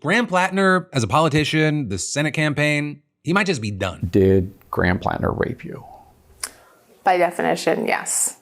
Graham Platner, as a politician, the Senate campaign, he might just be done. Did Graham Platner rape you? By definition, yes.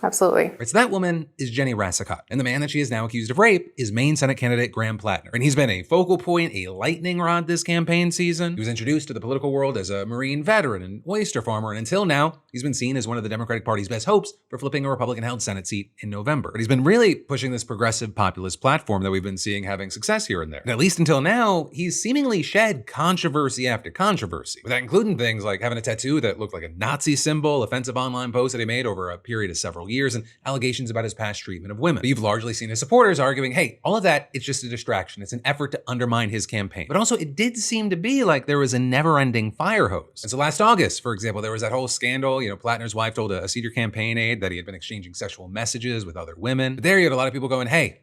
Absolutely. Right, so that woman is Jenny Racicot, and the man that she is now accused of rape is Maine Senate candidate Graham Platner. And he's been a focal point, a lightning rod this campaign season. He was introduced to the political world as a Marine veteran and oyster farmer, and until now, he's been seen as one of the Democratic Party's best hopes for flipping a Republican-held Senate seat in November. But he's been really pushing this progressive populist platform that we've been seeing having success here and there. And at least until now, he's seemingly shed controversy after controversy, with that including things like having a tattoo that looked like a Nazi symbol, offensive online posts that he made over a period of several years, and allegations about his past treatment of women. But you've largely seen his supporters arguing, hey, all of that, it's just a distraction. It's an effort to undermine his campaign. But also, it did seem to be like there was a never-ending fire hose. And so last August, for example, there was that whole scandal. Platner's wife told a senior campaign aide that he had been exchanging sexual messages with other women. But there you had a lot of people going, hey,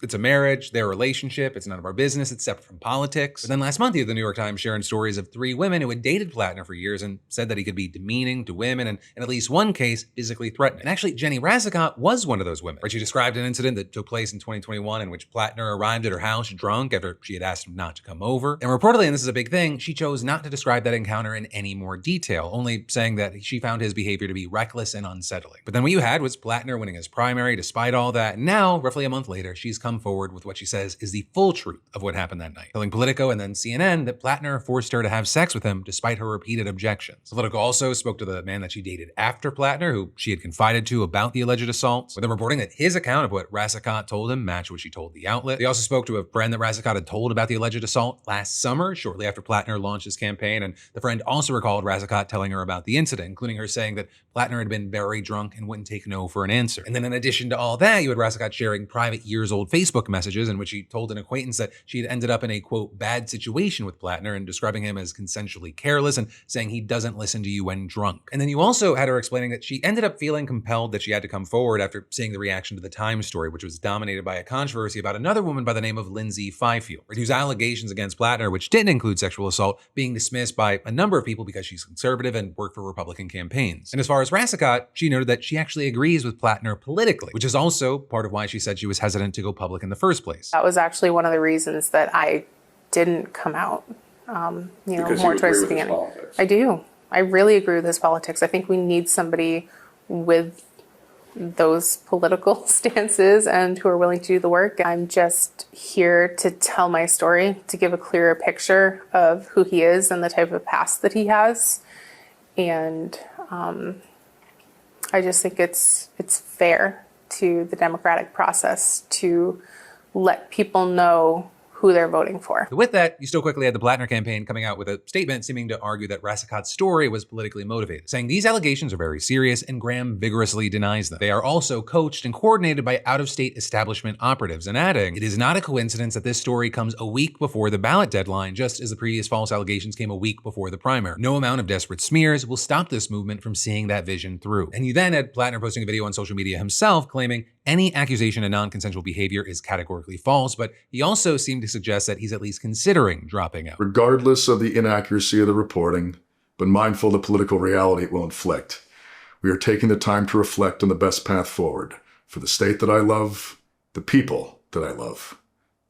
it's a marriage, their relationship, it's none of our business, it's separate from politics. But then last month, you had the New York Times sharing stories of 3 women who had dated Platner for years and said that he could be demeaning to women and in at least one case, physically threatening. And actually, Jenny Racicot was one of those women. Right? She described an incident that took place in 2021 in which Platner arrived at her house drunk after she had asked him not to come over. And reportedly, and this is a big thing, she chose not to describe that encounter in any more detail, only saying that she found his behavior to be reckless and unsettling. But then what you had was Platner winning his primary despite all that. And now, roughly a month later, she's come forward with what she says is the full truth of what happened that night, telling Politico and then CNN that Platner forced her to have sex with him despite her repeated objections. Politico also spoke to the man that she dated after Platner, who she had confided to about the alleged assaults, with them reporting that his account of what Racicot told him matched what she told the outlet. They also spoke to a friend that Racicot had told about the alleged assault last summer, shortly after Platner launched his campaign, and the friend also recalled Racicot telling her about the incident, including her saying that Platner had been very drunk and wouldn't take no for an answer. And then in addition to all that, you had Racicot sharing private years-old Facebook messages in which she told an acquaintance that she had ended up in a, quote, bad situation with Platner and describing him as consensually careless and saying he doesn't listen to you when drunk. And then you also had her explaining that she ended up feeling compelled that she had to come forward after seeing the reaction to the Times story, which was dominated by a controversy about another woman by the name of Lindsay Fifield, whose allegations against Platner, which didn't include sexual assault, being dismissed by a number of people because she's conservative and worked for Republican campaigns. And as far as Racicot, she noted that she actually agrees with Platner politically, which is also part of why she said she was hesitant to go public in the first place. That was actually one of the reasons that I didn't come out, more towards the beginning. I do. I really agree with his politics. I think we need somebody with those political stances and who are willing to do the work. I'm just here to tell my story, to give a clearer picture of who he is and the type of past that he has. And I just think it's fair to the democratic process to let people know who they're voting for. With that, you still quickly had the Platner campaign coming out with a statement seeming to argue that Racicot's story was politically motivated, saying these allegations are very serious and Graham vigorously denies them. They are also coached and coordinated by out-of-state establishment operatives, and adding, it is not a coincidence that this story comes a week before the ballot deadline, just as the previous false allegations came a week before the primary. No amount of desperate smears will stop this movement from seeing that vision through. And you then had Platner posting a video on social media himself claiming any accusation of non-consensual behavior is categorically false, but he also seemed to suggest that he's at least considering dropping out. Regardless of the inaccuracy of the reporting, but mindful of the political reality it will inflict, we are taking the time to reflect on the best path forward for the state that I love, the people that I love,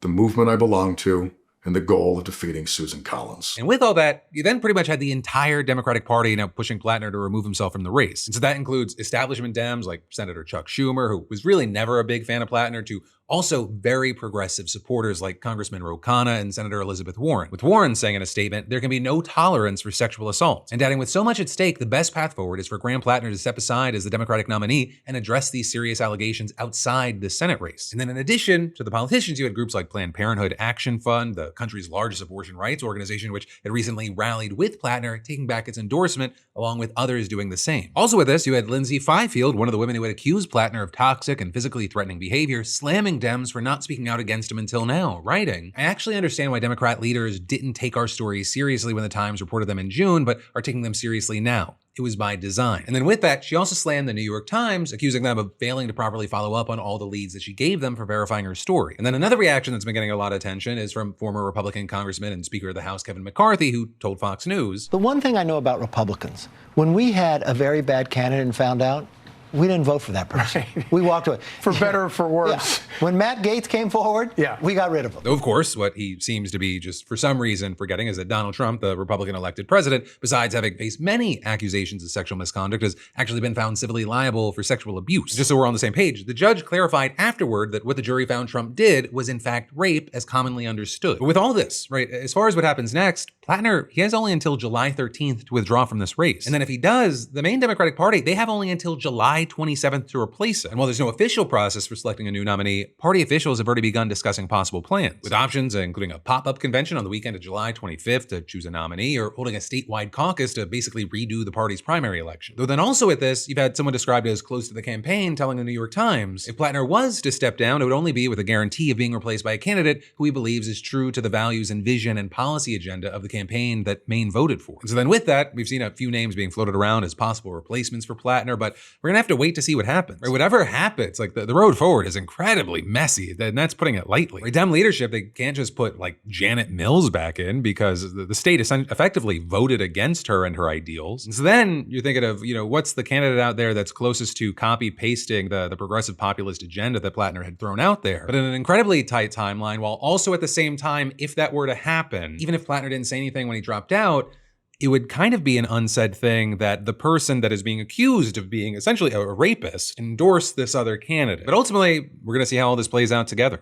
the movement I belong to, and the goal of defeating Susan Collins. And with all that, you then pretty much had the entire Democratic Party now pushing Platner to remove himself from the race. And so that includes establishment Dems like Senator Chuck Schumer, who was really never a big fan of Platner, to also very progressive supporters like Congressman Ro Khanna and Senator Elizabeth Warren, with Warren saying in a statement, there can be no tolerance for sexual assault. And adding, with so much at stake, the best path forward is for Graham Platner to step aside as the Democratic nominee and address these serious allegations outside the Senate race. And then in addition to the politicians, you had groups like Planned Parenthood Action Fund, the country's largest abortion rights organization, which had recently rallied with Platner, taking back its endorsement, along with others doing the same. Also with this, you had Lindsay Fifield, one of the women who had accused Platner of toxic and physically threatening behavior, slamming Dems for not speaking out against him until now, writing, I actually understand why Democrat leaders didn't take our stories seriously when the Times reported them in June, but are taking them seriously now. It was by design. And then with that, she also slammed the New York Times, accusing them of failing to properly follow up on all the leads that she gave them for verifying her story. And then another reaction that's been getting a lot of attention is from former Republican Congressman and Speaker of the House Kevin McCarthy, who told Fox News, the one thing I know about Republicans, when we had a very bad candidate and found out, We didn't vote for that person. Right. We walked away. For better or for worse. Yeah. When Matt Gaetz came forward, we got rid of him. Though, of course, what he seems to be just for some reason forgetting is that Donald Trump, the Republican-elected president, besides having faced many accusations of sexual misconduct, has actually been found civilly liable for sexual abuse. Just so we're on the same page, the judge clarified afterward that what the jury found Trump did was in fact rape as commonly understood. But with all this, right, as far as what happens next, Platner, he has only until July 13th to withdraw from this race. And then if he does, the Maine Democratic Party, they have only until July 27th to replace it. And while there's no official process for selecting a new nominee, party officials have already begun discussing possible plans, with options including a pop-up convention on the weekend of July 25th to choose a nominee, or holding a statewide caucus to basically redo the party's primary election. Though then also with this, you've had someone described as close to the campaign telling the New York Times, if Platner was to step down, it would only be with a guarantee of being replaced by a candidate who he believes is true to the values and vision and policy agenda of the campaign that Maine voted for. And so then with that, we've seen a few names being floated around as possible replacements for Platner, but we're gonna have to wait to see what happens. Right? Whatever happens, like the road forward is incredibly messy, and that's putting it lightly. Right? Dem leadership, they can't just put like Janet Mills back in because the state effectively voted against her and her ideals. And so then you're thinking of, what's the candidate out there that's closest to copy pasting the progressive populist agenda that Platner had thrown out there, but in an incredibly tight timeline, while also at the same time, if that were to happen, even if Platner didn't say anything when he dropped out, it would kind of be an unsaid thing that the person that is being accused of being essentially a rapist endorsed this other candidate. But ultimately, we're going to see how all this plays out together.